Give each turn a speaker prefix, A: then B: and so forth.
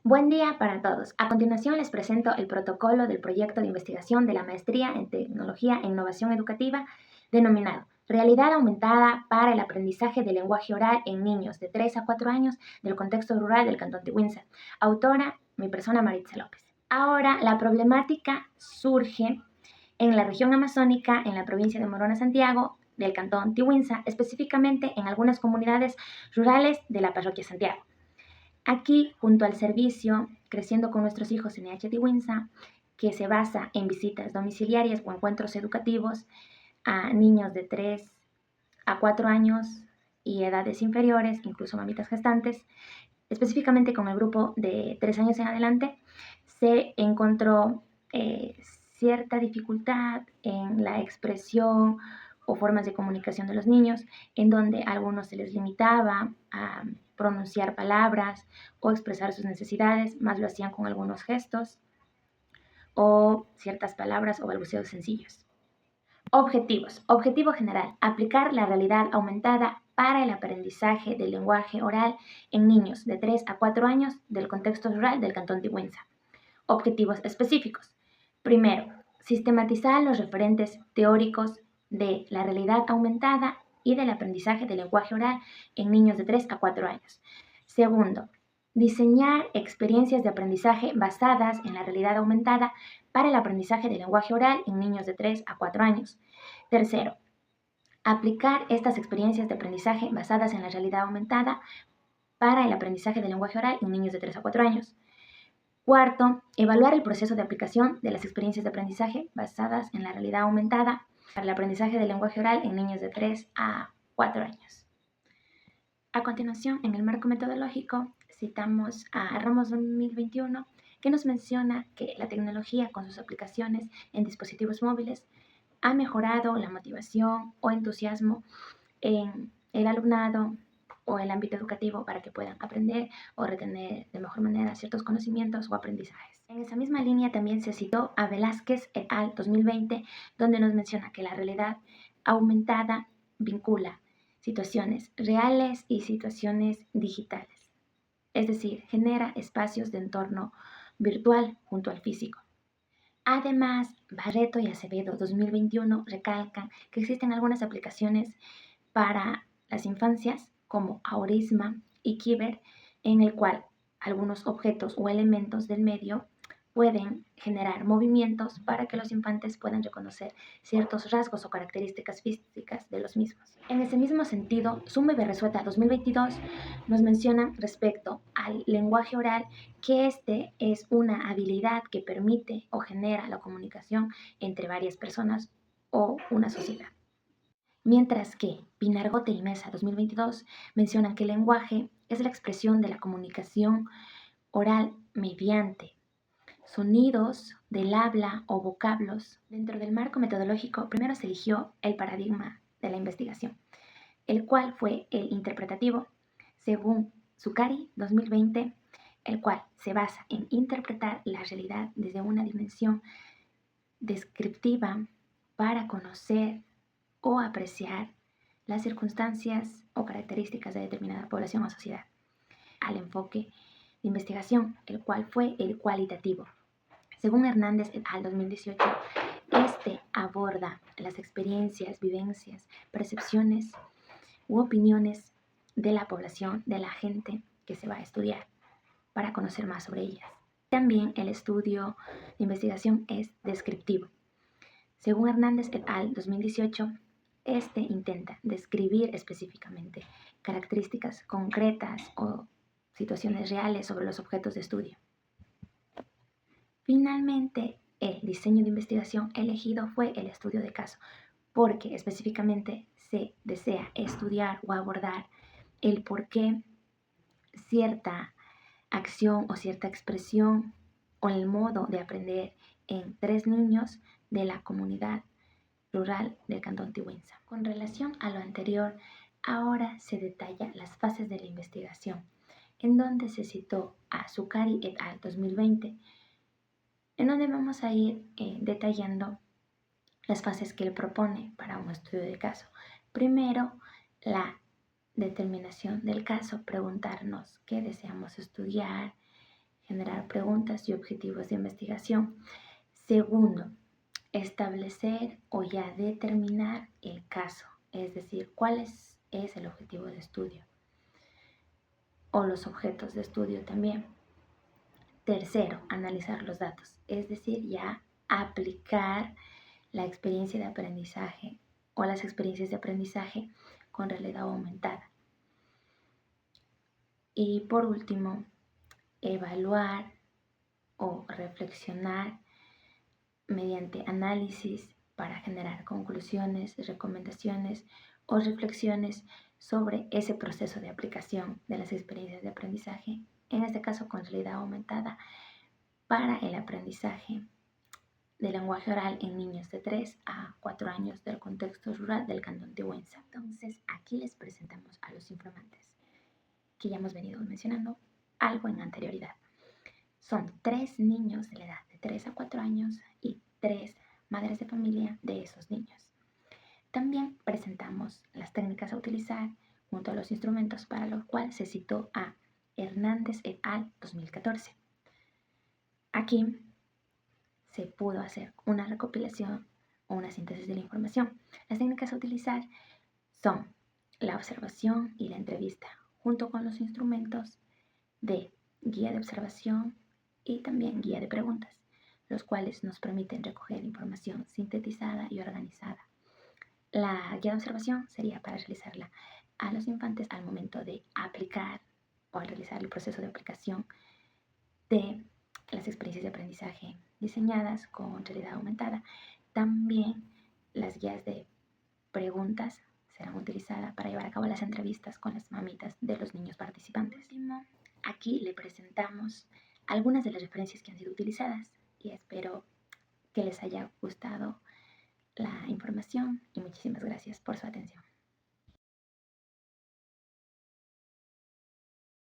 A: Buen día para todos. A continuación les presento el protocolo del proyecto de investigación de la Maestría en Tecnología e Innovación Educativa denominado Realidad Aumentada para el Aprendizaje del Lenguaje Oral en Niños de 3 a 4 años del contexto rural del Cantón Tihuinza. Autora, mi persona Maritza López. Ahora, la problemática surge en la región amazónica, en la provincia de Morona, Santiago, del Cantón Tihuinza, específicamente en algunas comunidades rurales de la parroquia Santiago. Aquí, junto al servicio Creciendo con nuestros hijos NH Tihuinza, que se basa en visitas domiciliarias o encuentros educativos a niños de 3 a 4 años y edades inferiores, incluso mamitas gestantes, específicamente con el grupo de 3 años en adelante, se encontró cierta dificultad en la expresión o formas de comunicación de los niños, en donde a algunos se les limitaba a pronunciar palabras o expresar sus necesidades, más lo hacían con algunos gestos o ciertas palabras o balbuceos sencillos. Objetivos. Objetivo general. Aplicar la realidad aumentada para el aprendizaje del lenguaje oral en niños de 3 a 4 años del contexto rural del Cantón Tihuinza. Objetivos específicos. Primero, sistematizar los referentes teóricos de la realidad aumentada y del aprendizaje del lenguaje oral en niños de 3 a 4 años. Segundo, diseñar experiencias de aprendizaje basadas en la realidad aumentada para el aprendizaje del lenguaje oral en niños de 3 a 4 años. Tercero, aplicar estas experiencias de aprendizaje basadas en la realidad aumentada para el aprendizaje del lenguaje oral en niños de 3 a 4 años. Cuarto, evaluar el proceso de aplicación de las experiencias de aprendizaje basadas en la realidad aumentada para el aprendizaje del lenguaje oral en niños de 3 a 4 años. A continuación, en el marco metodológico, citamos a Ramos 2021, que nos menciona que la tecnología con sus aplicaciones en dispositivos móviles ha mejorado la motivación o entusiasmo en el alumnado o el ámbito educativo para que puedan aprender o retener de mejor manera ciertos conocimientos o aprendizajes. En esa misma línea también se citó a Velázquez et al. 2020, donde nos menciona que la realidad aumentada vincula situaciones reales y situaciones digitales. Es decir, genera espacios de entorno virtual junto al físico. Además, Barreto y Acevedo 2021 recalcan que existen algunas aplicaciones para las infancias como Aurisma y Kiber, en el cual algunos objetos o elementos del medio pueden generar movimientos para que los infantes puedan reconocer ciertos rasgos o características físicas de los mismos. En ese mismo sentido, Suma y Berresueta 2022 nos menciona respecto al lenguaje oral que este es una habilidad que permite o genera la comunicación entre varias personas o una sociedad. Mientras que Pinargote y Mesa 2022 mencionan que el lenguaje es la expresión de la comunicación oral mediante sonidos del habla o vocablos. Dentro del marco metodológico, primero se eligió el paradigma de la investigación, el cual fue el interpretativo, según Zuccari 2020, el cual se basa en interpretar la realidad desde una dimensión descriptiva para conocer o apreciar las circunstancias o características de determinada población o sociedad. Al enfoque de investigación, el cual fue el cualitativo. Según Hernández et al. 2018, este aborda las experiencias, vivencias, percepciones u opiniones de la población, de la gente que se va a estudiar, para conocer más sobre ellas. También el estudio de investigación es descriptivo. Según Hernández et al. 2018, este intenta describir específicamente características concretas o situaciones reales sobre los objetos de estudio. Finalmente, el diseño de investigación elegido fue el estudio de caso, porque específicamente se desea estudiar o abordar el por qué cierta acción o cierta expresión o el modo de aprender en 3 niños de la comunidad rural del Cantón Tihuinza. Con relación a lo anterior, ahora se detalla las fases de la investigación, en donde se citó a Zuccari et al. 2020, en donde vamos a ir detallando las fases que él propone para un estudio de caso. Primero, la determinación del caso, preguntarnos qué deseamos estudiar, generar preguntas y objetivos de investigación. Segundo, establecer o ya determinar el caso, es decir, es el objetivo de estudio o los objetos de estudio también. Tercero, analizar los datos, es decir, ya aplicar la experiencia de aprendizaje o las experiencias de aprendizaje con realidad aumentada. Y por último, evaluar o reflexionar mediante análisis para generar conclusiones, recomendaciones o reflexiones sobre ese proceso de aplicación de las experiencias de aprendizaje, en este caso con realidad aumentada, para el aprendizaje de lenguaje oral en niños de 3 a 4 años del contexto rural del Cantón de Huenza. Entonces, aquí les presentamos a los informantes que ya hemos venido mencionando algo en anterioridad. Son 3 niños de la edad de 3 a 4 años y 3 madres de familia de esos niños. También presentamos las técnicas a utilizar junto a los instrumentos para los cuales se citó a Hernández et al. 2014. Aquí se pudo hacer una recopilación o una síntesis de la información. Las técnicas a utilizar son la observación y la entrevista, junto con los instrumentos de guía de observación y también guía de preguntas, los cuales nos permiten recoger información sintetizada y organizada. La guía de observación sería para realizarla a los infantes al momento de aplicar o al realizar el proceso de aplicación de las experiencias de aprendizaje diseñadas con realidad aumentada. También las guías de preguntas serán utilizadas para llevar a cabo las entrevistas con las mamitas de los niños participantes. Por último, aquí le presentamos algunas de las referencias que han sido utilizadas y espero que les haya gustado la información y muchísimas gracias por su atención.